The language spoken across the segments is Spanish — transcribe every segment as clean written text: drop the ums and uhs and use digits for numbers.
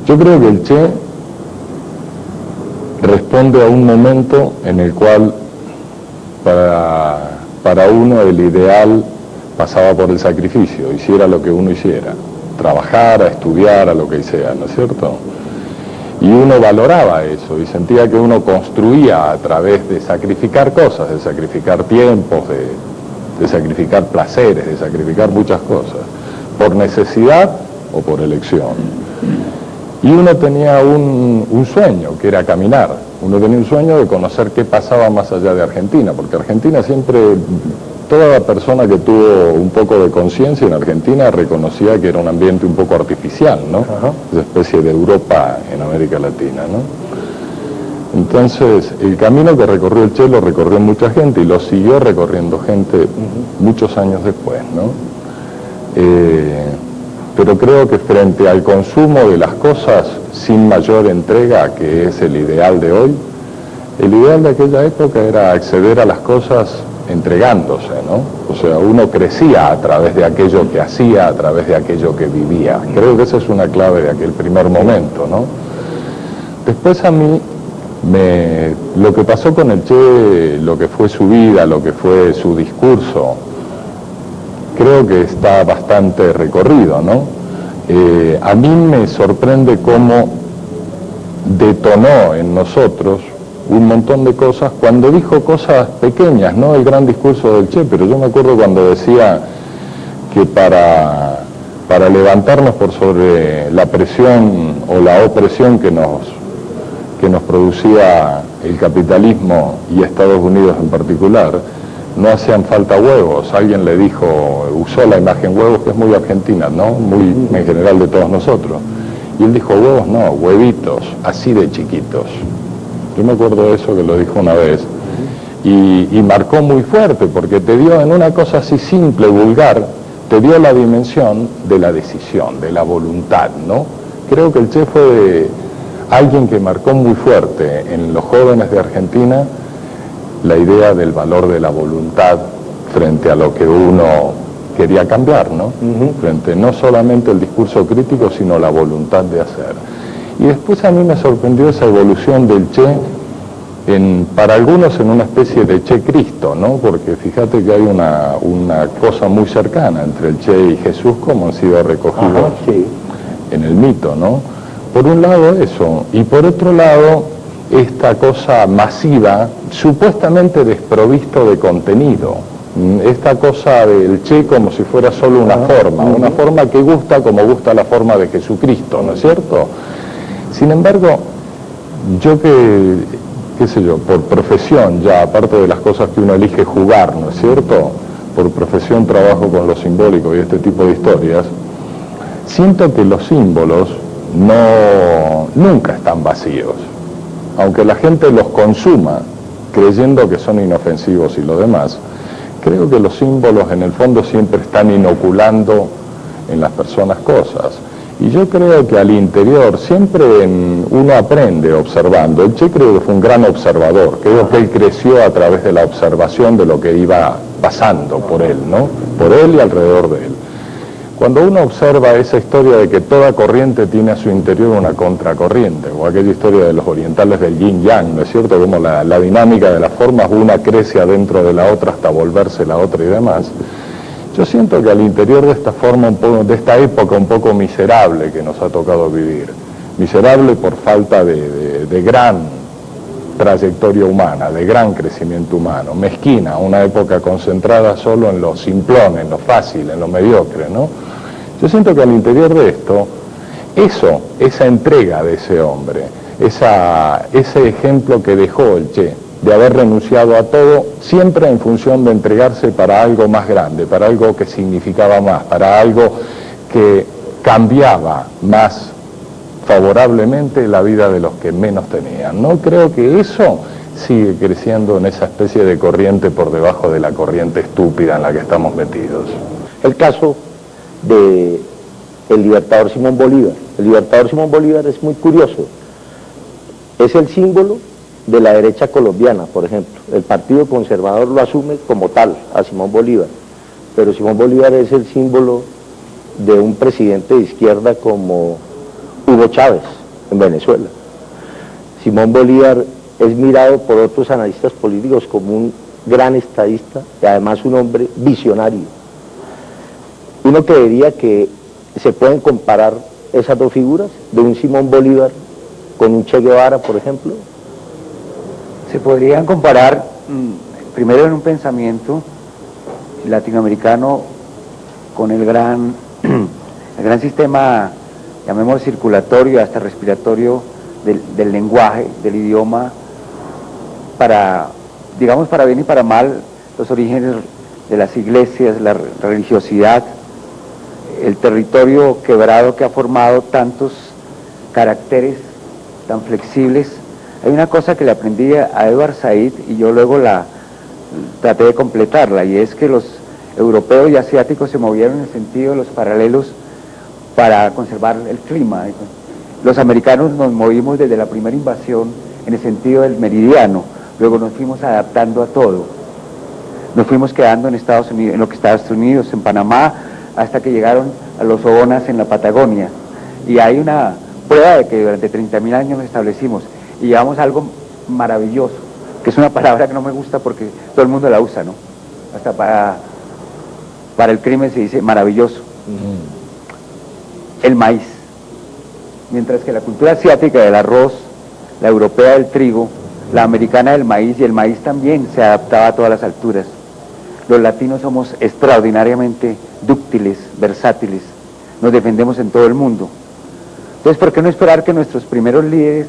Yo creo que el Che responde a un momento en el cual para uno el ideal pasaba por el sacrificio, hiciera lo que uno hiciera, trabajara, estudiara, lo que sea, ¿no es cierto? Y uno valoraba eso y sentía que uno construía a través de sacrificar cosas, de sacrificar tiempos, de sacrificar placeres, de sacrificar muchas cosas, por necesidad o por elección. Y uno tenía un sueño, que era caminar. Uno tenía un sueño de conocer qué pasaba más allá de Argentina, porque Argentina siempre, toda persona que tuvo un poco de conciencia en Argentina reconocía que era un ambiente un poco artificial, ¿no? Ajá. Esa especie de Europa en América Latina, ¿no? Entonces, el camino que recorrió el Che lo recorrió mucha gente y lo siguió recorriendo gente muchos años después, ¿no? Pero creo que frente al consumo de las cosas sin mayor entrega, que es el ideal de hoy, el ideal de aquella época era acceder a las cosas entregándose, ¿no? O sea, uno crecía a través de aquello que hacía, a través de aquello que vivía. Creo que esa es una clave de aquel primer momento, ¿no? Después a mí, lo que pasó con el Che, lo que fue su vida, lo que fue su discurso, creo que está bastante recorrido, ¿no? A mí me sorprende cómo detonó en nosotros un montón de cosas cuando dijo cosas pequeñas, no el gran discurso del Che, pero yo me acuerdo cuando decía que para levantarnos por sobre la presión o la opresión que nos producía el capitalismo y Estados Unidos en particular, no hacían falta huevos. Alguien le dijo, usó la imagen huevos, que es muy argentina, ¿no? Muy en general de todos nosotros. Y él dijo, huevos no, huevitos, así de chiquitos. Yo me acuerdo de eso, que lo dijo una vez. Y marcó muy fuerte, porque te dio en una cosa así simple, vulgar, te dio la dimensión de la decisión, de la voluntad, ¿no? Creo que el Che fue alguien que marcó muy fuerte en los jóvenes de Argentina la idea del valor de la voluntad frente a lo que uno quería cambiar, ¿no? Frente no solamente el discurso crítico, sino la voluntad de hacer. Y después a mí me sorprendió esa evolución del Che, para algunos en una especie de Che Cristo, ¿no? Porque fíjate que hay una cosa muy cercana entre el Che y Jesús, como han sido recogidos en el mito, ¿no? Por un lado eso, y por otro lado esta cosa masiva, supuestamente desprovisto de contenido, esta cosa del Che como si fuera solo una forma que gusta como gusta la forma de Jesucristo, ¿no es cierto? Sin embargo, yo qué sé yo, por profesión ya, aparte de las cosas que uno elige jugar, ¿no es cierto? Por profesión trabajo con lo simbólico y este tipo de historias, siento que los símbolos nunca están vacíos. Aunque la gente los consuma creyendo que son inofensivos y lo demás, creo que los símbolos en el fondo siempre están inoculando en las personas cosas. Y yo creo que al interior siempre uno aprende observando. El Che creo que fue un gran observador, creo que él creció a través de la observación de lo que iba pasando por él, ¿no? Por él y alrededor de él. Cuando uno observa esa historia de que toda corriente tiene a su interior una contracorriente, o aquella historia de los orientales del yin yang, ¿no es cierto? Como la dinámica de las formas, una crece adentro de la otra hasta volverse la otra y demás. Yo siento que al interior de esta forma, de esta época un poco miserable que nos ha tocado vivir, miserable por falta de gran trayectoria humana, de gran crecimiento humano, mezquina, una época concentrada solo en lo simplón, en lo fácil, en lo mediocre, ¿no? Yo siento que al interior de esto, esa entrega de ese hombre, ese ejemplo que dejó el Che, de haber renunciado a todo, siempre en función de entregarse para algo más grande, para algo que significaba más, para algo que cambiaba más favorablemente la vida de los que menos tenían, ¿no? Creo que eso sigue creciendo en esa especie de corriente por debajo de la corriente estúpida en la que estamos metidos. El caso de el libertador Simón Bolívar. El libertador Simón Bolívar es muy curioso. Es el símbolo de la derecha colombiana, por ejemplo. El Partido Conservador lo asume como tal, a Simón Bolívar. Pero Simón Bolívar es el símbolo de un presidente de izquierda como Hugo Chávez. en Venezuela. Simón Bolívar es mirado por otros analistas políticos como un gran estadista y además un hombre visionario. Uno creería que se pueden comparar esas dos figuras, de un Simón Bolívar con un Che Guevara, por ejemplo. Se podrían comparar primero en un pensamiento latinoamericano con el gran sistema, llamémoslo circulatorio, hasta respiratorio del lenguaje, del idioma, para, digamos, para bien y para mal, los orígenes de las iglesias, la religiosidad, el territorio quebrado que ha formado tantos caracteres tan flexibles. Hay una cosa que le aprendí a Edward Said y yo luego traté de completarla, y es que los europeos y asiáticos se movieron en el sentido de los paralelos para conservar el clima. Los americanos nos movimos desde la primera invasión en el sentido del meridiano, luego nos fuimos adaptando a todo. Nos fuimos quedando en Estados Unidos, en lo que Estados Unidos, en Panamá, hasta que llegaron a los Ogonas en la Patagonia. Y hay una prueba de que durante 30.000 años nos establecimos y llevamos algo maravilloso, que es una palabra que no me gusta porque todo el mundo la usa, ¿no? Hasta para el crimen se dice maravilloso. El maíz. Mientras que la cultura asiática del arroz, la europea del trigo, la americana del maíz, y el maíz también se adaptaba a todas las alturas. Los latinos somos extraordinariamente dúctiles, versátiles, nos defendemos en todo el mundo. Entonces, ¿por qué no esperar que nuestros primeros líderes,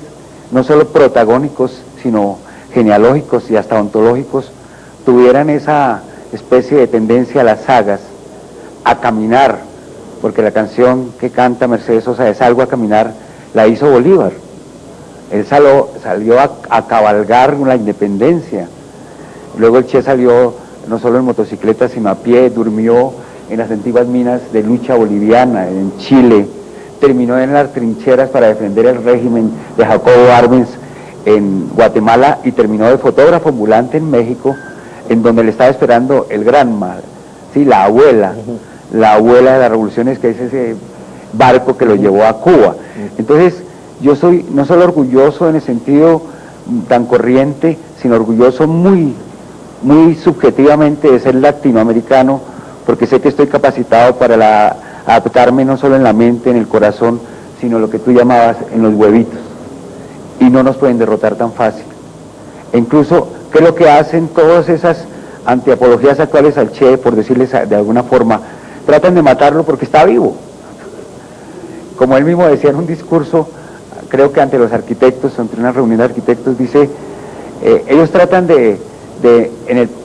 no solo protagónicos, sino genealógicos y hasta ontológicos, tuvieran esa especie de tendencia a las sagas, a caminar? Porque la canción que canta Mercedes Sosa de Salgo a Caminar la hizo Bolívar. Él salió a cabalgar la independencia. Luego el Che salió no solo en motocicleta, sino a pie, durmió en las antiguas minas de lucha boliviana, en Chile, terminó en las trincheras para defender el régimen de Jacobo Arbenz en Guatemala y terminó de fotógrafo ambulante en México, en donde le estaba esperando el Granma, ¿sí? La abuela de las revoluciones, que es ese barco que lo llevó a Cuba. Entonces, yo soy no solo orgulloso en el sentido tan corriente, sino orgulloso muy subjetivamente de ser latinoamericano, porque sé que estoy capacitado para adaptarme no solo en la mente, en el corazón, sino lo que tú llamabas en los huevitos, y no nos pueden derrotar tan fácil. E incluso, ¿qué es lo que hacen todas esas antiapologías actuales al Che, por decirles de alguna forma? Tratan de matarlo porque está vivo. Como él mismo decía en un discurso, creo que ante los arquitectos, ante una reunión de arquitectos, dice, ellos tratan de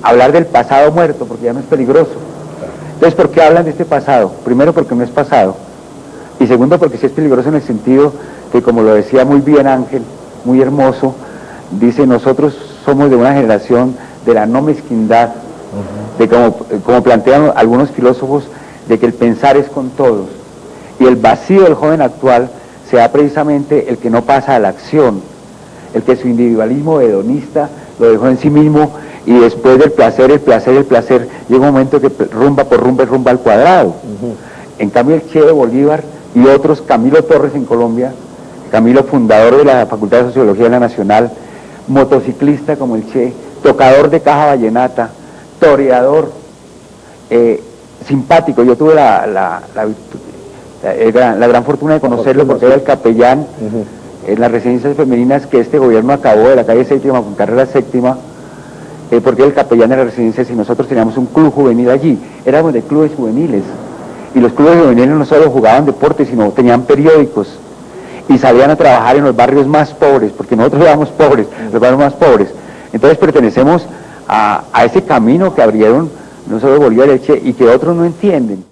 hablar del pasado muerto, porque ya no es peligroso. Entonces, ¿por qué hablan de este pasado? Primero, porque no es pasado, y segundo, porque sí es peligroso en el sentido que, como lo decía muy bien Ángel, muy hermoso, dice, nosotros somos de una generación de la no mezquindad, de como plantean algunos filósofos, de que el pensar es con todos, y el vacío del joven actual se da precisamente el que no pasa a la acción, el que su individualismo hedonista lo dejó en sí mismo, y después del placer, llega un momento que rumba por rumba al cuadrado. En cambio, el Che de Bolívar y otros, Camilo Torres en Colombia, Camilo, fundador de la Facultad de Sociología de la Nacional, motociclista como el Che, tocador de caja vallenata, toreador, simpático. Yo tuve la gran fortuna de conocerlo, porque era el capellán en las residencias femeninas que este gobierno acabó, de la calle Séptima con carrera Séptima, porque era el capellán de las residencias, y nosotros teníamos un club juvenil allí. Éramos de clubes juveniles, y los clubes juveniles no solo jugaban deporte, sino tenían periódicos, y salían a trabajar en los barrios más pobres, porque nosotros éramos pobres, los barrios más pobres. Entonces pertenecemos a ese camino que abrieron no solo Bolívar y el Che, y que otros no entienden.